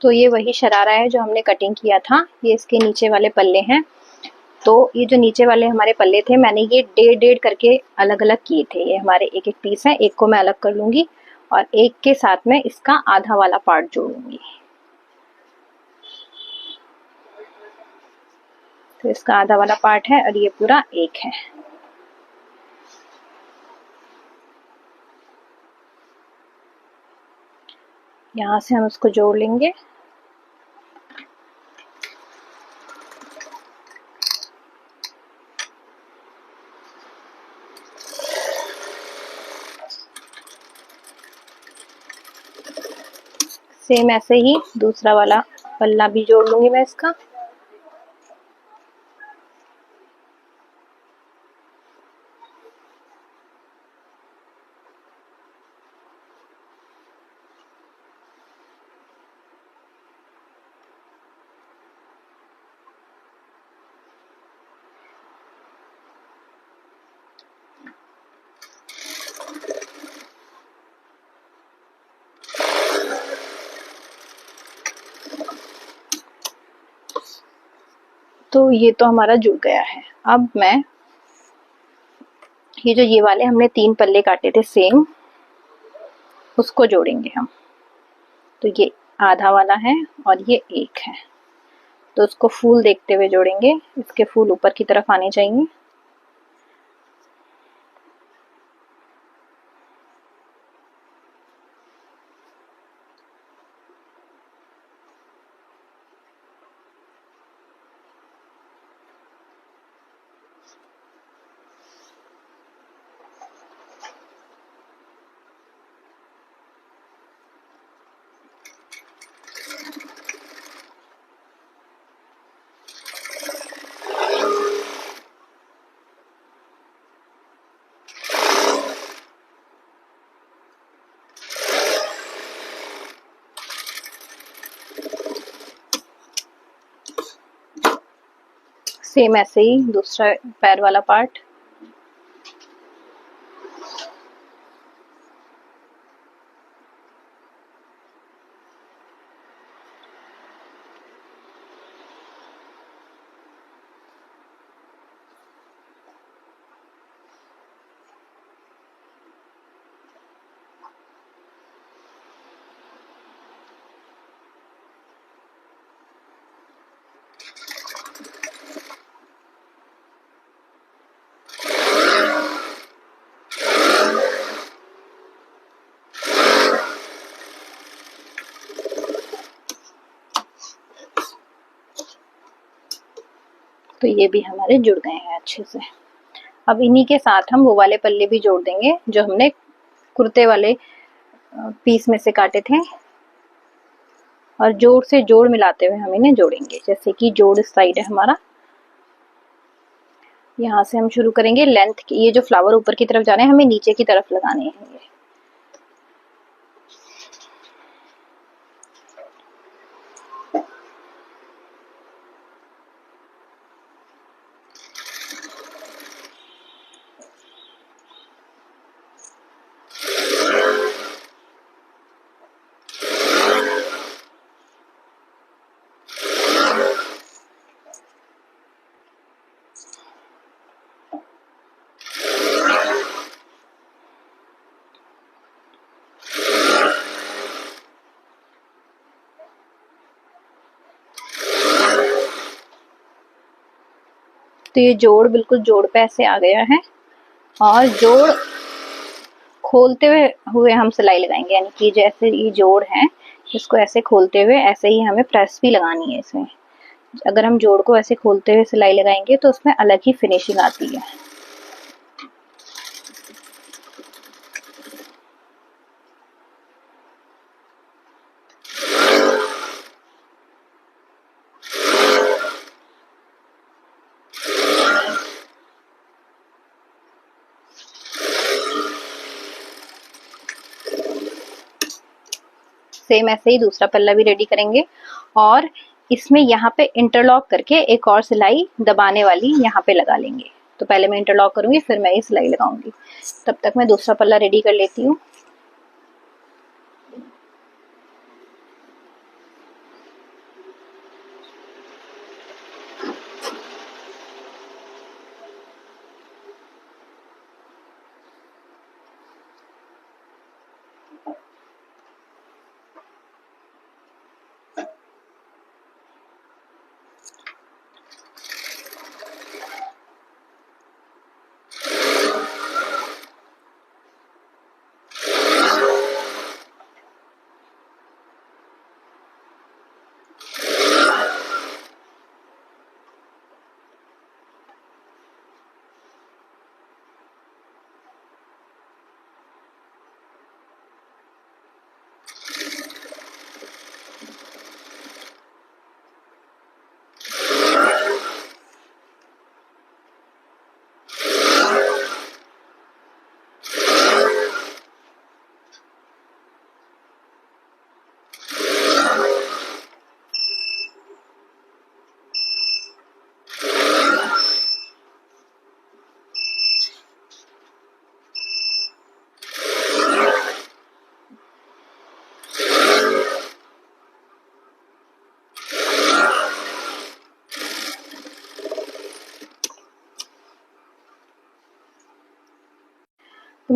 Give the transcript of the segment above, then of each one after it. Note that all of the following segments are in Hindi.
तो ये वही शरारा है जो हमने कटिंग किया था, ये इसके नीचे वाले पल्ले हैं। तो ये जो नीचे वाले हमारे पल्ले थे, मैंने ये 1.5 करके अलग अलग किए थे। ये हमारे एक एक पीस है, एक को मैं अलग कर लूंगी और एक के साथ में इसका आधा वाला पार्ट जोड़ूंगी। तो इसका आधा वाला पार्ट है और ये पूरा एक है। यहाँ से हम इसको जोड़ लेंगे। सेम ऐसे ही दूसरा वाला पल्ला भी जोड़ लूंगी मैं इसका। तो ये तो हमारा जुड़ गया है। अब मैं ये वाले हमने 3 पल्ले काटे थे सेम, उसको जोड़ेंगे हम। तो ये आधा वाला है और ये एक है, तो उसको फूल देखते हुए जोड़ेंगे। इसके फूल ऊपर की तरफ आने चाहिए। सेम ऐसे ही दूसरा पैर वाला पार्ट। तो ये भी हमारे जुड़ गए हैं अच्छे से। अब इन्हीं के साथ हम वो वाले पल्ले भी जोड़ देंगे जो हमने कुर्ते वाले पीस में से काटे थे, और जोड़ से जोड़ मिलाते हुए हम इन्हें जोड़ेंगे। जैसे कि जोड़ इस साइड है हमारा, यहाँ से हम शुरू करेंगे लेंथ की। ये जो फ्लावर ऊपर की तरफ जा रहे हैं, हमें नीचे की तरफ लगाने हैं ये। तो ये जोड़ बिल्कुल जोड़ पे ऐसे आ गया है, और जोड़ खोलते हुए हम सिलाई लगाएंगे। यानी कि जैसे ये जोड़ है, इसको ऐसे खोलते हुए ऐसे ही हमें प्रेस भी लगानी है इसमें। अगर हम जोड़ को ऐसे खोलते हुए सिलाई लगाएंगे तो उसमें अलग ही फिनिशिंग आती है। सेम ऐसे ही दूसरा पल्ला भी रेडी करेंगे, और इसमें यहाँ पे इंटरलॉक करके एक और सिलाई दबाने वाली यहाँ पे लगा लेंगे। तो पहले मैं इंटरलॉक करूंगी, फिर मैं ये सिलाई लगाऊंगी। तब तक मैं दूसरा पल्ला रेडी कर लेती हूँ।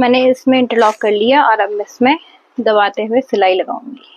मैंने इसमें इंटरलॉक कर लिया और अब मैं इसमें दबाते हुए सिलाई लगाऊंगी।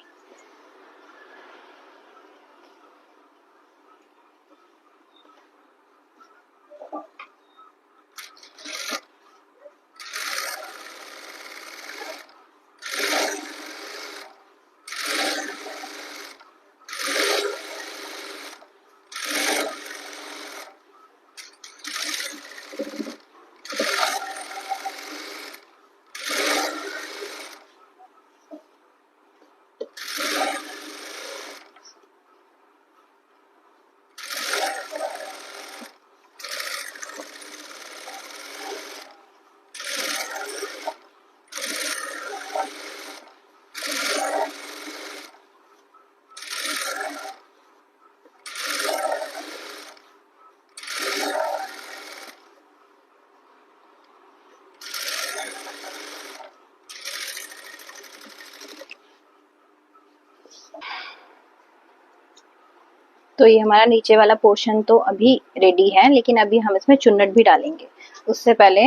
तो ये हमारा नीचे वाला पोर्शन तो अभी रेडी है, लेकिन अभी हम इसमें चुन्नट भी डालेंगे। उससे पहले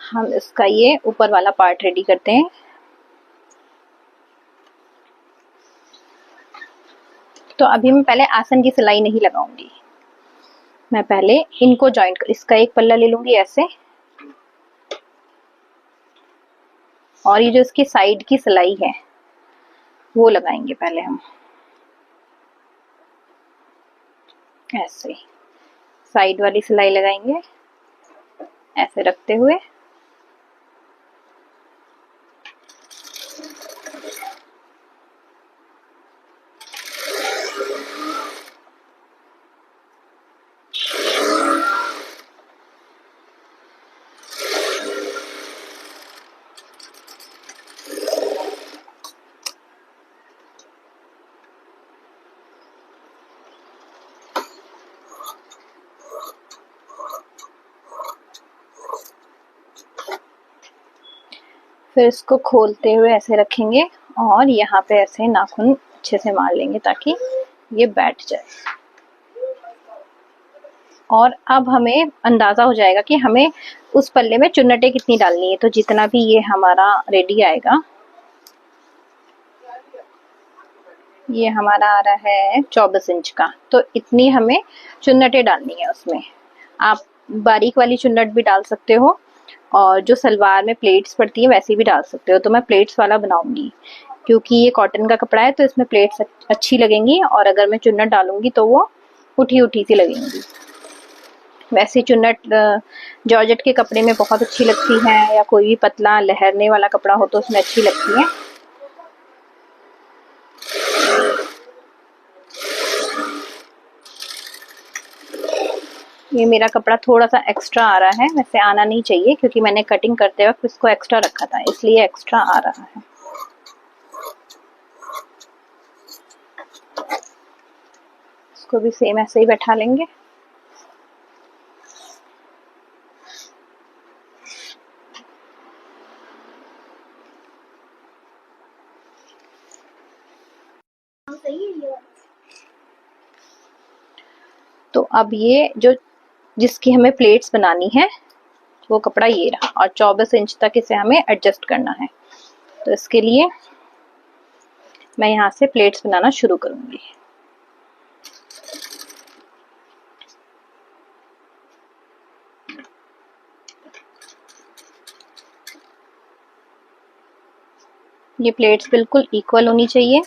हम इसका ये ऊपर वाला पार्ट रेडी करते हैं। तो अभी मैं पहले आसन की सिलाई नहीं लगाऊंगी, मैं पहले इनको जॉइंट कर, इसका एक पल्ला ले लूंगी ऐसे, और ये जो इसकी साइड की सिलाई है वो लगाएंगे पहले हम ऐसे। साइड वाली सिलाई लगाएंगे ऐसे रखते हुए। फिर इसको खोलते हुए ऐसे रखेंगे और यहाँ पे ऐसे नाखून अच्छे से मार लेंगे ताकि ये बैठ जाए। और अब हमें अंदाजा हो जाएगा कि हमें उस पल्ले में चुन्नटें कितनी डालनी है। तो जितना भी ये हमारा रेडी आएगा, ये हमारा आ रहा है 24 इंच का, तो इतनी हमें चुन्नटें डालनी है उसमें। आप बारीक वाली चुन्नट भी डाल सकते हो और जो सलवार में प्लेट्स पड़ती है वैसे भी डाल सकते हो। तो मैं प्लेट्स वाला बनाऊंगी क्योंकि ये कॉटन का कपड़ा है, तो इसमें प्लेट्स अच्छी लगेंगी, और अगर मैं चुन्नट डालूंगी तो वो उठी उठी सी लगेंगी। वैसे चुन्नट जॉर्जेट के कपड़े में बहुत अच्छी लगती है, या कोई भी पतला लहरने वाला कपड़ा हो तो उसमें अच्छी लगती है। ये मेरा कपड़ा थोड़ा सा एक्स्ट्रा आ रहा है, वैसे आना नहीं चाहिए क्योंकि मैंने कटिंग करते वक्त इसको एक्स्ट्रा रखा था, इसलिए एक्स्ट्रा आ रहा है। इसको भी सेम ऐसे ही बैठा लेंगे। तो अब ये जो जिसकी हमें प्लेट्स बनानी है वो कपड़ा ये रहा, और 24 इंच तक इसे हमें एडजस्ट करना है। तो इसके लिए मैं यहाँ से प्लेट्स बनाना शुरू करूंगी। ये प्लेट्स बिल्कुल इक्वल होनी चाहिए।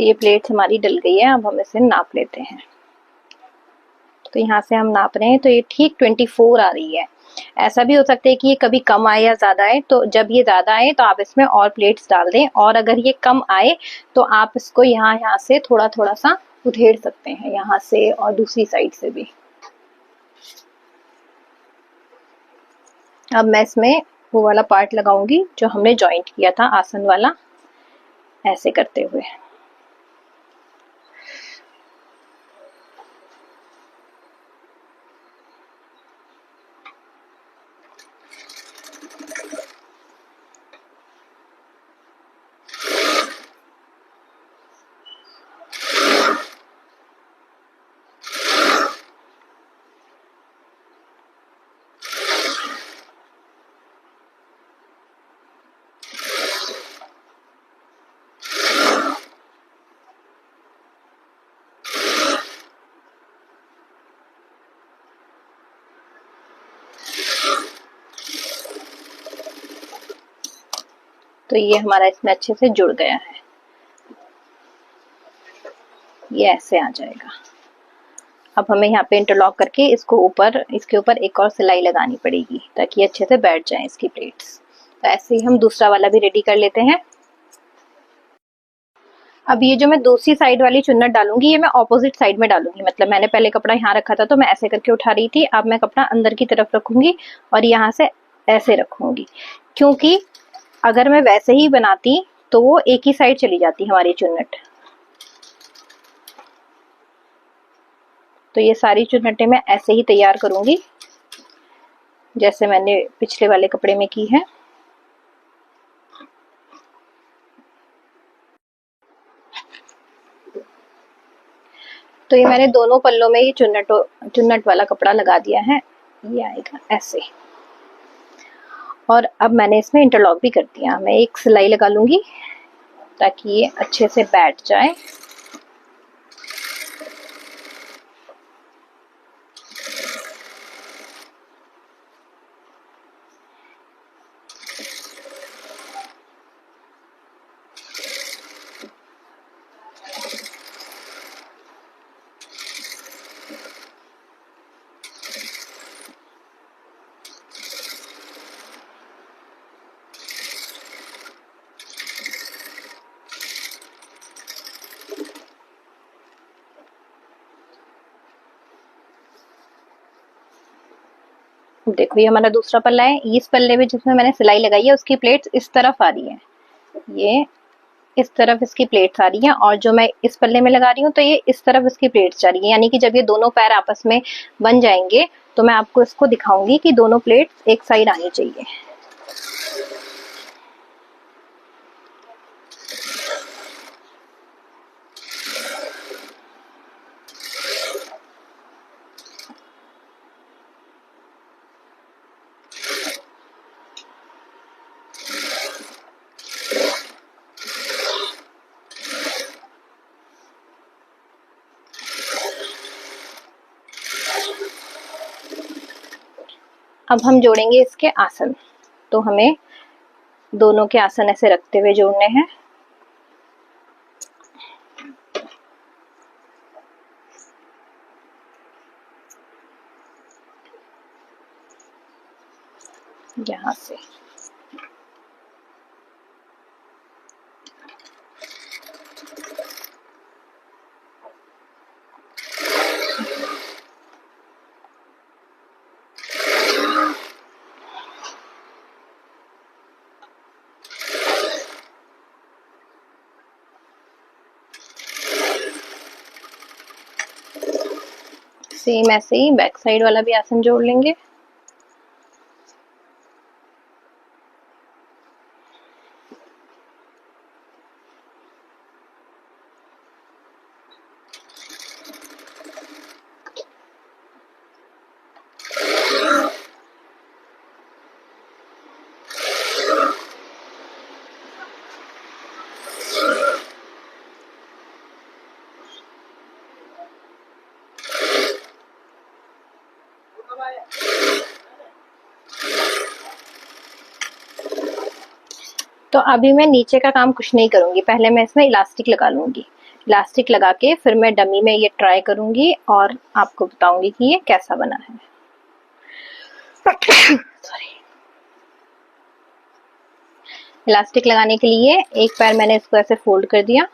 तो ये प्लेट्स हमारी डल गई है, अब हम इसे नाप लेते हैं। तो यहाँ से हम नाप रहे हैं तो ये ठीक 24 आ रही है। ऐसा भी हो सकता है कि ये कभी कम आए या ज्यादा आए, तो जब ये ज्यादा आए तो आप इसमें और प्लेट्स डाल दें, और अगर ये कम आए तो आप इसको यहाँ से थोड़ा थोड़ा सा उधेड़ सकते हैं, यहाँ से और दूसरी साइड से भी। अब मैं इसमें वो वाला पार्ट लगाऊंगी जो हमने जॉइंट किया था आसन वाला, ऐसे करते हुए। तो ये हमारा इसमें अच्छे से जुड़ गया है, ये ऐसे आ जाएगा। अब हमें यहाँ पे इंटरलॉक करके इसके ऊपर एक और सिलाई लगानी पड़ेगी ताकि अच्छे से बैठ जाए इसकी प्लेट्स। तो ऐसे ही हम दूसरा वाला भी रेडी कर लेते हैं। अब ये जो मैं दूसरी साइड वाली चुन्नट डालूंगी, ये मैं ऑपोजिट साइड में डालूंगी। मतलब मैंने पहले कपड़ा यहाँ रखा था तो मैं ऐसे करके उठा रही थी, अब मैं कपड़ा अंदर की तरफ रखूंगी और यहाँ से ऐसे रखूंगी, क्योंकि अगर मैं वैसे ही बनाती तो वो एक ही साइड चली जाती हमारी चुन्नट। तो ये सारी चुन्नटें मैं ऐसे ही तैयार करूंगी जैसे मैंने पिछले वाले कपड़े में की है। तो ये मैंने दोनों पल्लों में ये चुन्नट वाला कपड़ा लगा दिया है, ये आएगा ऐसे। और अब मैंने इसमें इंटरलॉक भी कर दिया। मैं एक सिलाई लगा लूंगी ताकि ये अच्छे से बैठ जाए। देखो ये हमारा दूसरा पल्ला है, इस पल्ले में जिसमें मैंने सिलाई लगाई है उसकी प्लेट्स इस तरफ आ रही है, ये इस तरफ इसकी प्लेट्स आ रही हैं, और जो मैं इस पल्ले में लगा रही हूँ तो ये इस तरफ इसकी प्लेट्स जा रही है। यानी कि जब ये दोनों पैर आपस में बन जाएंगे तो मैं आपको इसको दिखाऊंगी कि दोनों प्लेट्स एक साइड आनी चाहिए। अब हम जोड़ेंगे इसके आसन। तो हमें दोनों के आसन ऐसे रखते हुए जोड़ने हैं। यहाँ से सेम ऐसे ही बैक साइड वाला भी आसन जोड़ लेंगे। तो अभी मैं नीचे का काम कुछ नहीं करूंगी, पहले मैं इसमें इलास्टिक लगा लूंगी। इलास्टिक लगा के फिर मैं डमी में ये ट्राई करूंगी और आपको बताऊंगी कि ये कैसा बना है। सॉरी। इलास्टिक लगाने के लिए एक पैर मैंने इसको ऐसे फोल्ड कर दिया,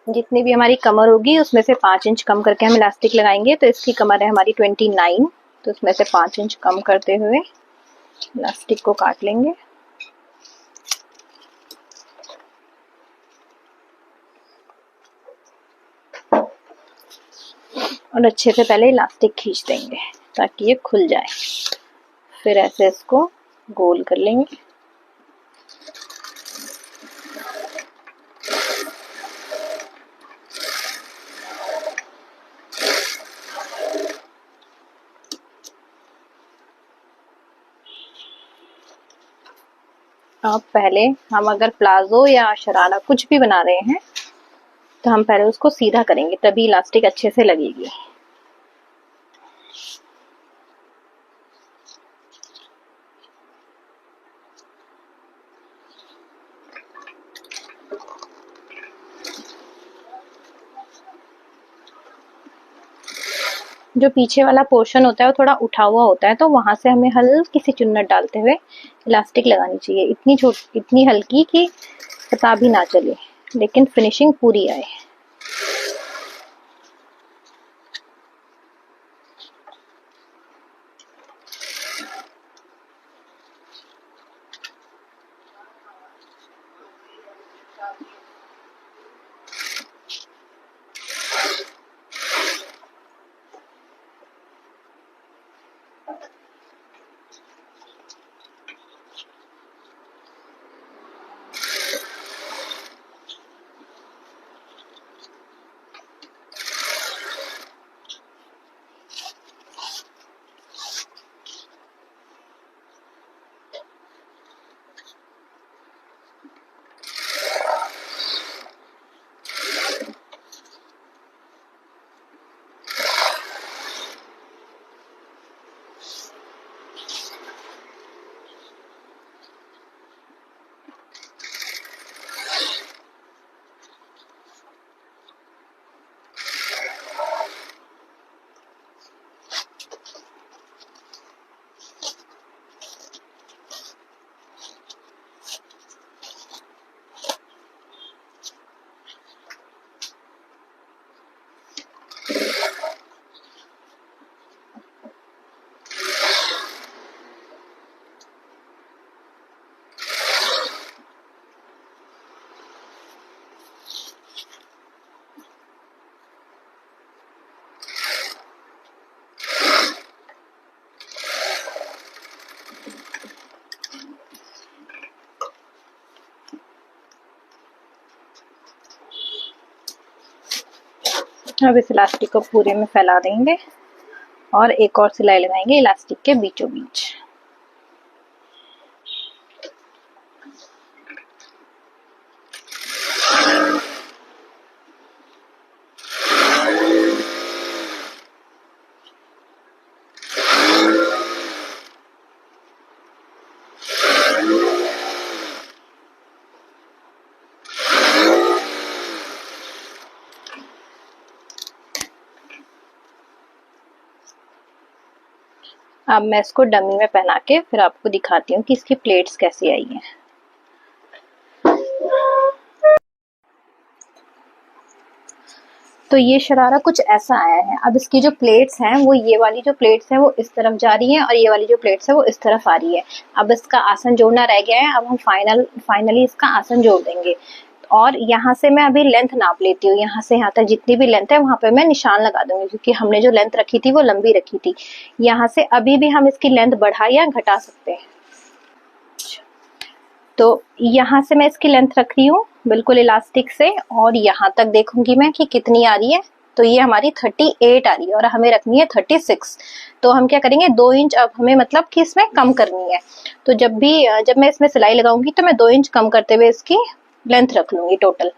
जितनी भी हमारी कमर होगी उसमें से 5 इंच कम करके हम इलास्टिक लगाएंगे। तो इसकी कमर है हमारी 29, तो उसमें से 5 इंच कम करते हुए इलास्टिक को काट लेंगे। और अच्छे से पहले इलास्टिक खींच देंगे ताकि ये खुल जाए। फिर ऐसे इसको गोल कर लेंगे। अब पहले हम अगर प्लाजो या शरारा कुछ भी बना रहे हैं तो हम पहले उसको सीधा करेंगे, तभी इलास्टिक अच्छे से लगेगी। जो पीछे वाला पोर्शन होता है वो थोड़ा उठा हुआ होता है, तो वहां से हमें हल्की सी चुन्नट डालते हुए इलास्टिक लगानी चाहिए। इतनी हल्की कि पता भी ना चले, लेकिन फिनिशिंग पूरी आए। अब इस इलास्टिक को पूरे में फैला देंगे और एक और सिलाई लगाएंगे इलास्टिक के बीचों बीच। अब मैं इसको डमी में पहना के फिर आपको दिखाती हूँ कि इसकी प्लेट्स कैसी आई हैं। तो ये शरारा कुछ ऐसा आया है। अब इसकी जो प्लेट्स हैं वो ये वाली जो प्लेट्स हैं वो इस तरफ जा रही हैं और ये वाली जो प्लेट्स है वो इस तरफ आ रही है। अब इसका आसन जोड़ना रह गया है। अब हम फाइनली इसका आसन जोड़ देंगे। और यहाँ से मैं अभी लेंथ नाप लेती हूँ। यहाँ से यहाँ तक जितनी भी लेंथ है वहां पे मैं निशान लगा दूंगी, क्योंकि हमने जो लेंथ रखी थी वो लंबी रखी थी। यहाँ से अभी भी हम इसकी लेंथ बढ़ा या घटा सकते हैं। तो यहाँ से मैं इसकी लेंथ रख रही हूँ बिल्कुल इलास्टिक से, और यहाँ तक देखूंगी मैं कि कितनी आ रही है। तो ये हमारी 38 आ रही है और हमें रखनी है 36। तो हम क्या करेंगे, 2 इंच अब हमें मतलब कि इसमें कम करनी है। तो जब मैं इसमें सिलाई लगाऊंगी तो मैं 2 इंच कम करते हुए इसकी लेंथ रख लूंगी टोटल।